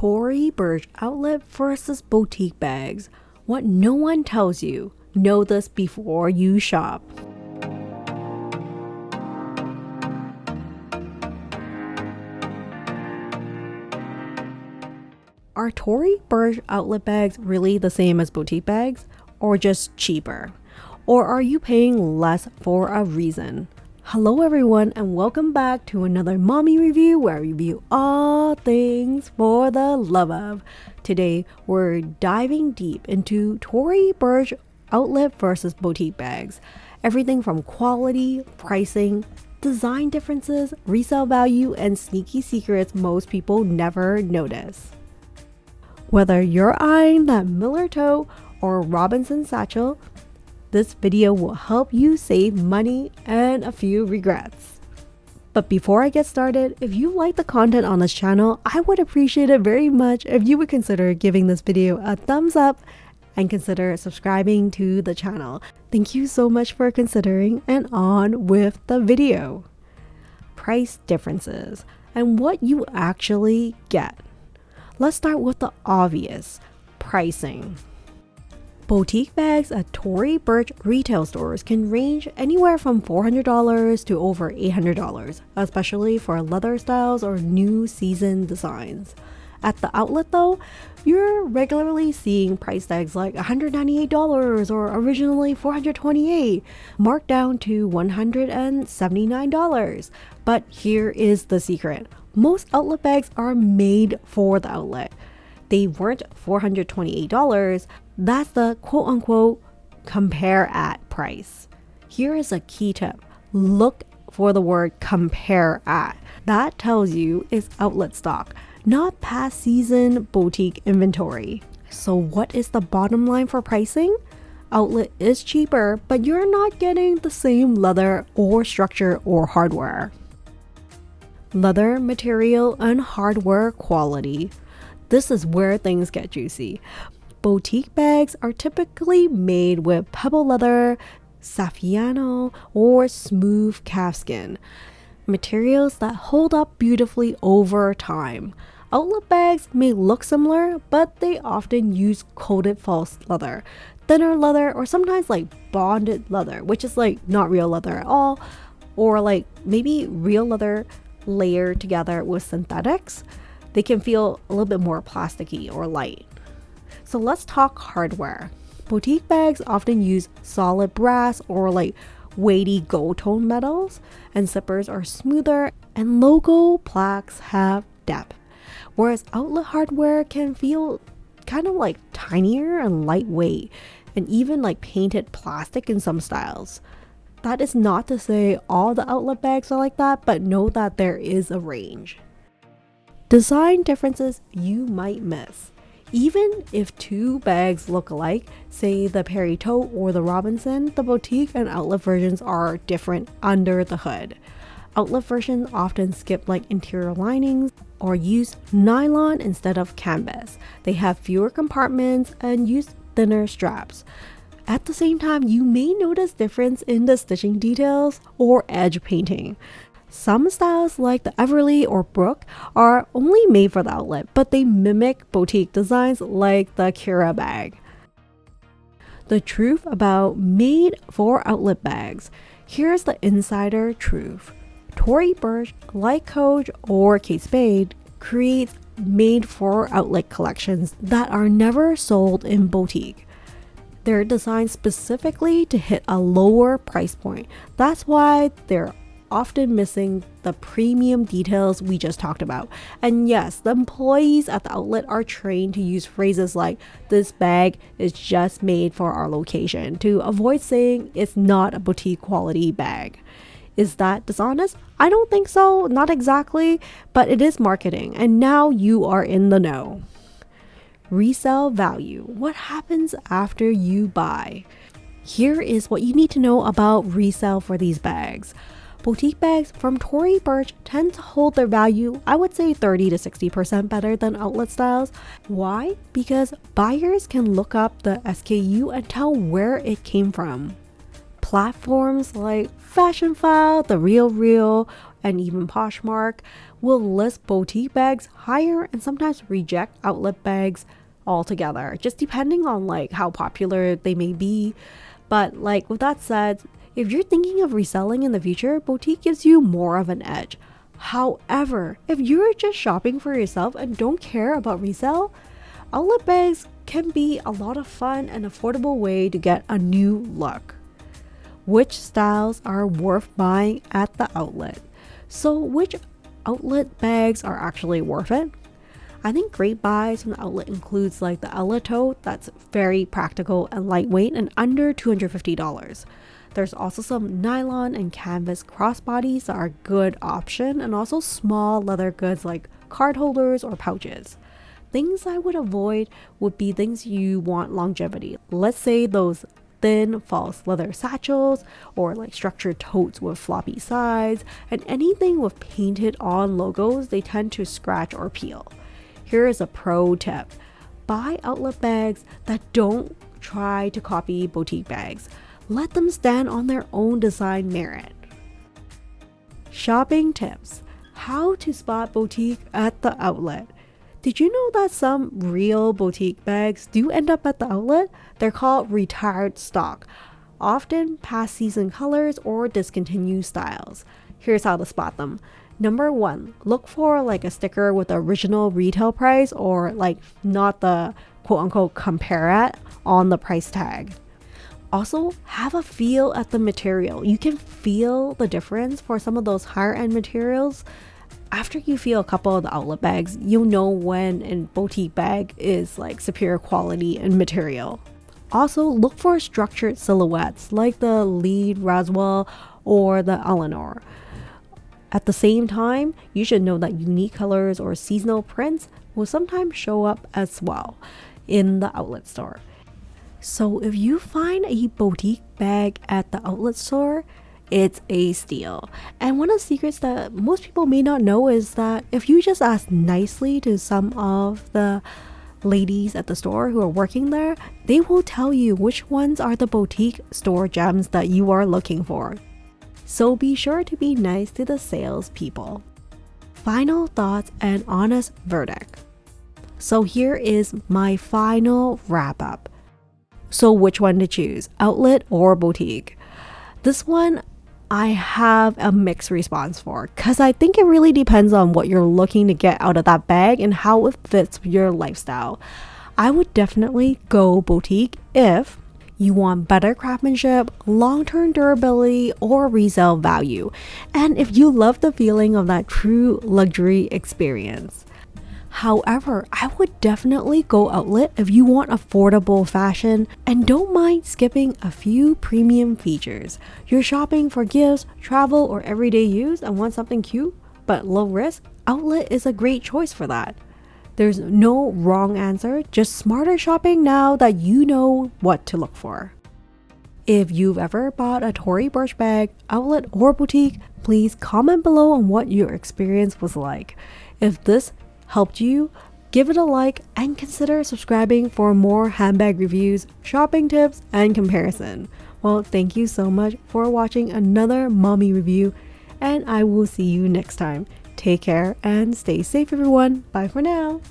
Tory Burch Outlet versus boutique bags. What no one tells you. Know this before you shop. Are Tory Burch Outlet bags really the same as boutique bags, or just cheaper? Or are you paying less for a reason? Hello everyone, and welcome back to another mommy review where I review all things for the love of. Today we're diving deep into Tory Burch Outlet versus boutique bags. Everything from quality, pricing, design differences, resale value, and sneaky secrets most people never notice. Whether you're eyeing that Miller tote or Robinson satchel, this video will help you save money and a few regrets. But before I get started, if you like the content on this channel, I would appreciate it very much if you would consider giving this video a thumbs up and consider subscribing to the channel. Thank you so much for considering, and on with the video. Price differences and what you actually get. Let's start with the obvious, pricing. Boutique bags at Tory Burch retail stores can range anywhere from $400 to over $800, especially for leather styles or new season designs. At the outlet though, you're regularly seeing price tags like $198 or originally $428, marked down to $179. But here is the secret. Most outlet bags are made for the outlet. They weren't $428. That's the quote-unquote compare at price. Here is a key tip. Look for the word compare at. That tells you it's outlet stock, not past season boutique inventory. So what is the bottom line for pricing? Outlet is cheaper, but you're not getting the same leather or structure or hardware. Leather material and hardware quality. This is where things get juicy. Boutique bags are typically made with pebble leather, saffiano, or smooth calfskin, materials that hold up beautifully over time. Outlet bags may look similar, but they often use coated false leather, thinner leather, or sometimes like bonded leather, which is like not real leather at all, or like maybe real leather layered together with synthetics. They can feel a little bit more plasticky or light. So let's talk hardware. Boutique bags often use solid brass or like weighty gold tone metals, and zippers are smoother and logo plaques have depth. Whereas outlet hardware can feel kind of like tinier and lightweight, and even like painted plastic in some styles. That is not to say all the outlet bags are like that, but know that there is a range. Design differences you might miss. Even if two bags look alike, say the Perry tote or the Robinson, the boutique and outlet versions are different under the hood. Outlet versions often skip like interior linings or use nylon instead of canvas. They have fewer compartments and use thinner straps. At the same time, you may notice difference in the stitching details or edge painting. Some styles like the Everly or Brook are only made for the outlet, but they mimic boutique designs like the Kira bag. The truth about made for outlet bags. Here's the insider truth. Tory Burch, like Coach or Kate Spade, creates made for outlet collections that are never sold in boutique. They're designed specifically to hit a lower price point. That's why they're often missing the premium details we just talked about. And yes, the employees at the outlet are trained to use phrases like, "This bag is just made for our location," to avoid saying it's not a boutique quality bag. Is that dishonest? I don't think so, not exactly, but it is marketing, and now you are in the know. Resale value. What happens after you buy? Here is what you need to know about resale for these bags. Boutique bags from Tory Burch tend to hold their value, I would say 30 to 60% better than outlet styles. Why? Because buyers can look up the SKU and tell where it came from. Platforms like Fashion File, The Real, and even Poshmark will list boutique bags higher and sometimes reject outlet bags altogether, just depending on like how popular they may be. But like with that said, if you're thinking of reselling in the future, boutique gives you more of an edge. However, if you're just shopping for yourself and don't care about resale, outlet bags can be a lot of fun and affordable way to get a new look. Which styles are worth buying at the outlet? So which outlet bags are actually worth it? I think great buys from the outlet includes like the outlet tote that's very practical and lightweight and under $250. There's also some nylon and canvas crossbodies that are a good option, and also small leather goods like card holders or pouches. Things I would avoid would be things you want longevity. Let's say those thin false leather satchels or like structured totes with floppy sides, and anything with painted on logos, they tend to scratch or peel. Here is a pro tip. Buy outlet bags that don't try to copy boutique bags. Let them stand on their own design merit. Shopping tips. How to spot boutique at the outlet. Did you know that some real boutique bags do end up at the outlet? They're called retired stock, often past season colors or discontinued styles. Here's how to spot them. Number 1, look for like a sticker with the original retail price or like not the quote unquote compare at on the price tag. Also, have a feel at the material. You can feel the difference for some of those higher end materials. After you feel a couple of the outlet bags, you'll know when a boutique bag is like superior quality and material. Also, look for structured silhouettes like the lead Resale or the Eleanor. At the same time, you should know that unique colors or seasonal prints will sometimes show up as well in the outlet store. So if you find a boutique bag at the outlet store, it's a steal. And one of the secrets that most people may not know is that if you just ask nicely to some of the ladies at the store who are working there, they will tell you which ones are the boutique store gems that you are looking for. So be sure to be nice to the salespeople. Final thoughts and honest verdict. So here is my final wrap up. So which one to choose, outlet or boutique? This one I have a mixed response for, because I think it really depends on what you're looking to get out of that bag and how it fits your lifestyle. I would definitely go boutique if you want better craftsmanship, long-term durability, or resale value, and if you love the feeling of that true luxury experience. However, I would definitely go outlet if you want affordable fashion and don't mind skipping a few premium features. You're shopping for gifts, travel, or everyday use and want something cute but low risk? Outlet is a great choice for that. There's no wrong answer, just smarter shopping now that you know what to look for. If you've ever bought a Tory Burch bag, outlet or boutique, please comment below on what your experience was like. If this helped you, give it a like and consider subscribing for more handbag reviews, shopping tips, and comparison. Well, thank you so much for watching another mommy review, and I will see you next time. Take care and stay safe, everyone. Bye for now.